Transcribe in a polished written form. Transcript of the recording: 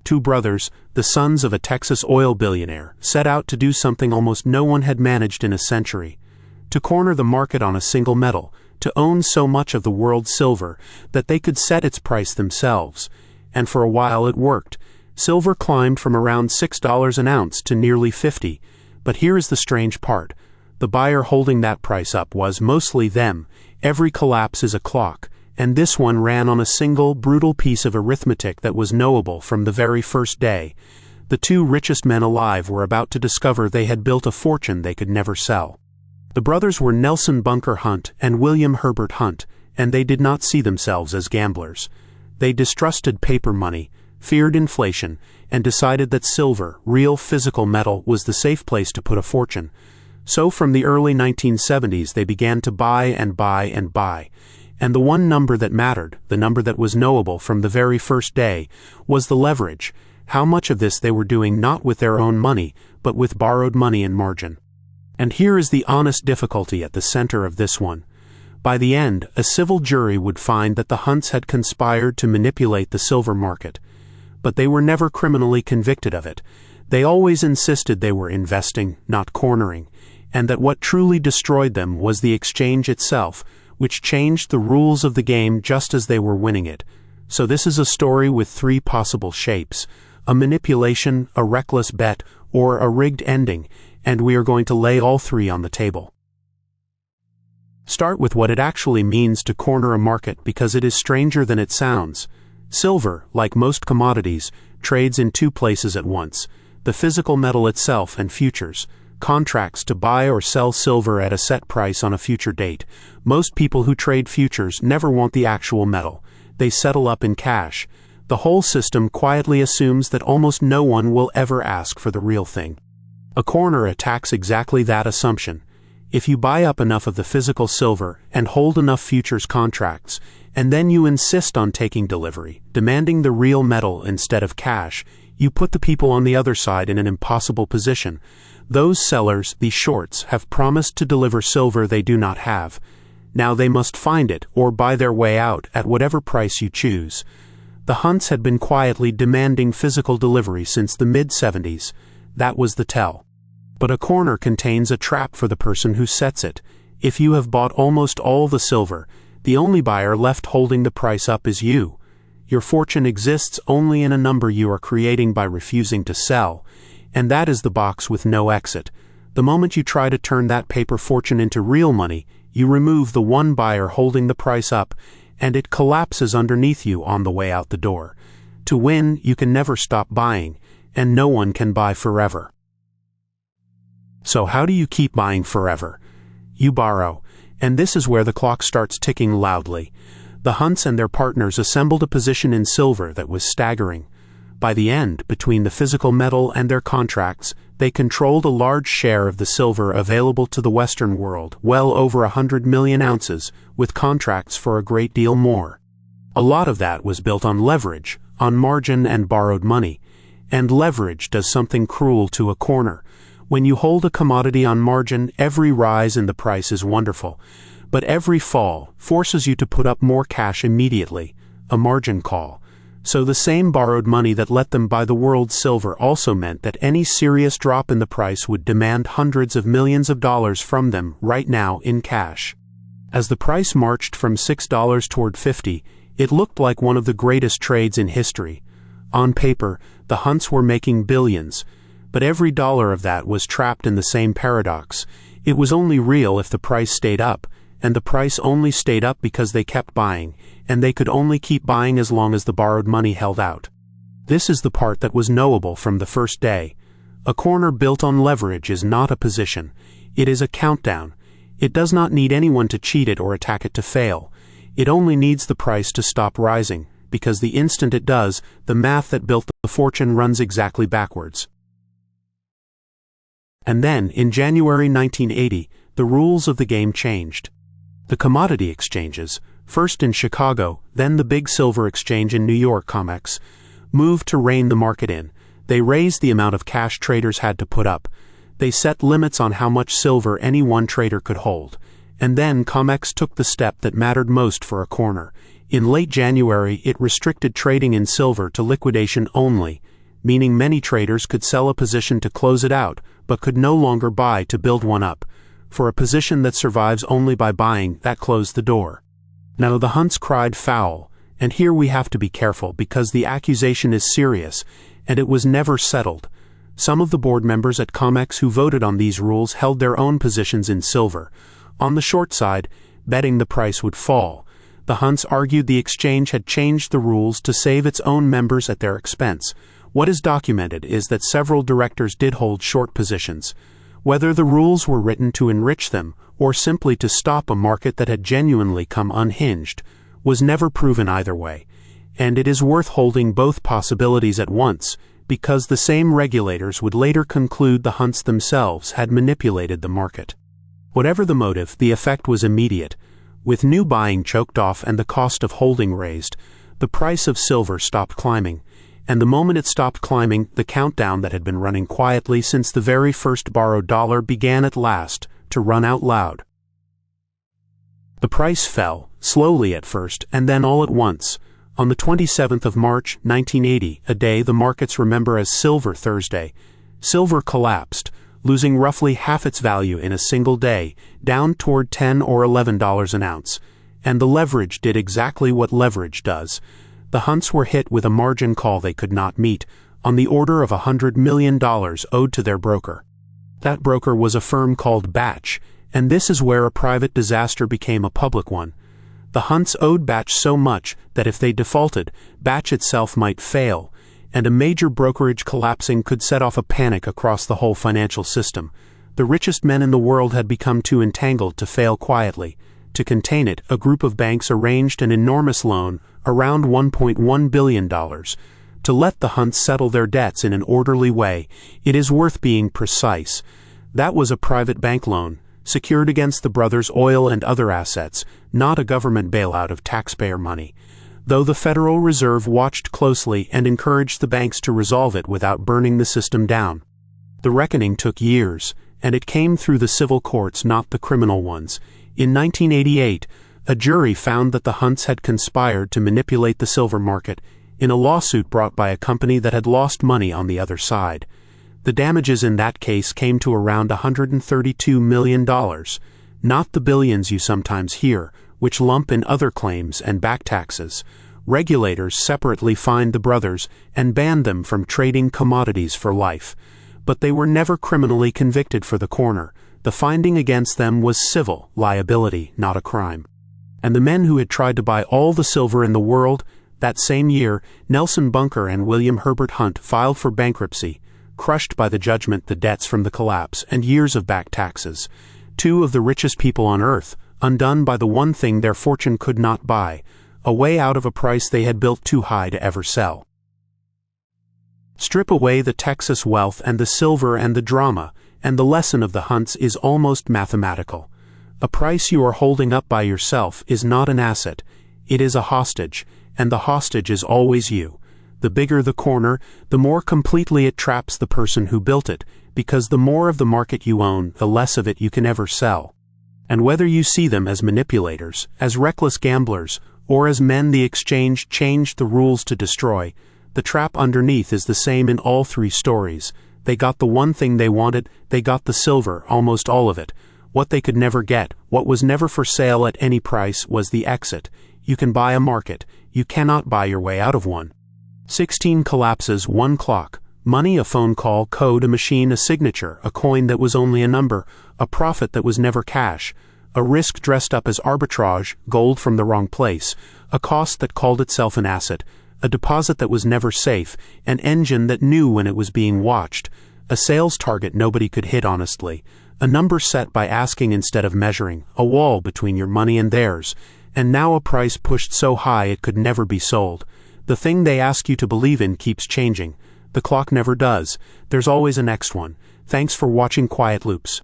Two brothers, the sons of a Texas oil billionaire, set out to do something almost no one had managed in a century: to corner the market on a single metal, to own so much of the world's silver that they could set its price themselves. And for a while it worked. Silver climbed from around $6 an ounce to nearly $50. But here is the strange part. The buyer holding that price up was mostly them. Every collapse is a clock, and this one ran on a single, brutal piece of arithmetic that was knowable from the very first day. The two richest men alive were about to discover they had built a fortune they could never sell. The brothers were Nelson Bunker Hunt and William Herbert Hunt, and they did not see themselves as gamblers. They distrusted paper money, feared inflation, and decided that silver, real physical metal, was the safe place to put a fortune. So from the early 1970s they began to buy and buy and buy. And the one number that mattered, the number that was knowable from the very first day, was the leverage. How much of this they were doing not with their own money, but with borrowed money and margin. And here is the honest difficulty at the center of this one. By the end, a civil jury would find that the Hunts had conspired to manipulate the silver market. But they were never criminally convicted of it. They always insisted they were investing, not cornering, and that what truly destroyed them was the exchange itself, which changed the rules of the game just as they were winning it. So this is a story with three possible shapes: a manipulation, a reckless bet, or a rigged ending, and we are going to lay all three on the table. Start with what it actually means to corner a market, because it is stranger than it sounds. Silver, like most commodities, trades in two places at once: the physical metal itself and futures, contracts to buy or sell silver at a set price on a future date. Most people who trade futures never want the actual metal. They settle up in cash. The whole system quietly assumes that almost no one will ever ask for the real thing. A corner attacks exactly that assumption. If you buy up enough of the physical silver and hold enough futures contracts, and then you insist on taking delivery, demanding the real metal instead of cash, you put the people on the other side in an impossible position. Those sellers, the shorts, have promised to deliver silver they do not have. Now they must find it or buy their way out at whatever price you choose. The Hunts had been quietly demanding physical delivery since the mid-70s. That was the tell. But a corner contains a trap for the person who sets it. If you have bought almost all the silver, the only buyer left holding the price up is you. Your fortune exists only in a number you are creating by refusing to sell, and that is the box with no exit. The moment you try to turn that paper fortune into real money, you remove the one buyer holding the price up, and it collapses underneath you on the way out the door. To win, you can never stop buying, and no one can buy forever. So how do you keep buying forever? You borrow, and this is where the clock starts ticking loudly. The Hunts and their partners assembled a position in silver that was staggering. By the end, between the physical metal and their contracts, they controlled a large share of the silver available to the Western world, well over 100 million ounces, with contracts for a great deal more. A lot of that was built on leverage, on margin and borrowed money. And leverage does something cruel to a corner. When you hold a commodity on margin, every rise in the price is wonderful, but every fall forces you to put up more cash immediately, a margin call. So the same borrowed money that let them buy the world's silver also meant that any serious drop in the price would demand hundreds of millions of dollars from them right now in cash. As the price marched from $6 toward $50, it looked like one of the greatest trades in history. On paper, the Hunts were making billions, but every dollar of that was trapped in the same paradox. It was only real if the price stayed up, and the price only stayed up because they kept buying, and they could only keep buying as long as the borrowed money held out. This is the part that was knowable from the first day. A corner built on leverage is not a position. It is a countdown. It does not need anyone to cheat it or attack it to fail. It only needs the price to stop rising, because the instant it does, the math that built the fortune runs exactly backwards. And then, in January 1980, the rules of the game changed. The commodity exchanges, first in Chicago, then the big silver exchange in New York, COMEX, moved to rein the market in. They raised the amount of cash traders had to put up. They set limits on how much silver any one trader could hold. And then COMEX took the step that mattered most for a corner. In late January, it restricted trading in silver to liquidation only. meaning many traders could sell a position to close it out, but could no longer buy to build one up. For a position that survives only by buying, that closed the door. Now the Hunts cried foul, and here we have to be careful because the accusation is serious, and it was never settled. Some of the board members at COMEX who voted on these rules held their own positions in silver. On the short side, betting the price would fall. The Hunts argued the exchange had changed the rules to save its own members at their expense. What is documented is that several directors did hold short positions. Whether the rules were written to enrich them or simply to stop a market that had genuinely come unhinged was never proven either way. And it is worth holding both possibilities at once, because the same regulators would later conclude the Hunts themselves had manipulated the market. Whatever the motive, the effect was immediate. With new buying choked off and the cost of holding raised, the price of silver stopped climbing. And the moment it stopped climbing, the countdown that had been running quietly since the very first borrowed dollar began at last to run out loud. The price fell, slowly at first, and then all at once. On the 27th of March, 1980, a day the markets remember as Silver Thursday, silver collapsed, losing roughly half its value in a single day, down toward $10 or $11 an ounce. And the leverage did exactly what leverage does. The Hunts were hit with a margin call they could not meet, on the order of $100 million owed to their broker. That broker was a firm called Batch, and this is where a private disaster became a public one. The Hunts owed Batch so much that if they defaulted, Batch itself might fail, and a major brokerage collapsing could set off a panic across the whole financial system. The richest men in the world had become too entangled to fail quietly. To contain it, a group of banks arranged an enormous loan, around $1.1 billion, to let the Hunts settle their debts in an orderly way. It is worth being precise. That was a private bank loan, secured against the brothers' oil and other assets, not a government bailout of taxpayer money. Though the Federal Reserve watched closely and encouraged the banks to resolve it without burning the system down. The reckoning took years, and it came through the civil courts, not the criminal ones. In 1988, a jury found that the Hunts had conspired to manipulate the silver market in a lawsuit brought by a company that had lost money on the other side. The damages in that case came to around $132 million, not the billions you sometimes hear, which lump in other claims and back taxes. Regulators separately fined the brothers and banned them from trading commodities for life. But they were never criminally convicted for the corner. The finding against them was civil liability, not a crime. And the men who had tried to buy all the silver in the world, that same year, Nelson Bunker and William Herbert Hunt filed for bankruptcy, crushed by the judgment, the debts from the collapse, and years of back taxes. Two of the richest people on earth, undone by the one thing their fortune could not buy, a way out of a price they had built too high to ever sell. Strip away the Texas wealth and the silver and the drama, and the lesson of the Hunts is almost mathematical. A price you are holding up by yourself is not an asset, it is a hostage, and the hostage is always you. The bigger the corner, the more completely it traps the person who built it, because the more of the market you own, the less of it you can ever sell. And whether you see them as manipulators, as reckless gamblers, or as men the exchange changed the rules to destroy, the trap underneath is the same in all three stories. They got the one thing they wanted, they got the silver, almost all of it. What they could never get, what was never for sale at any price, was the exit. You can buy a market, you cannot buy your way out of one. 16 collapses, 1 clock. Money, a phone call, code, a machine, a signature, a coin that was only a number, a profit that was never cash, a risk dressed up as arbitrage, gold from the wrong place, a cost that called itself an asset, a deposit that was never safe, an engine that knew when it was being watched, a sales target nobody could hit honestly, a number set by asking instead of measuring, a wall between your money and theirs, and now a price pushed so high it could never be sold. The thing they ask you to believe in keeps changing. The clock never does. There's always a next one. Thanks for watching Quiet Loops.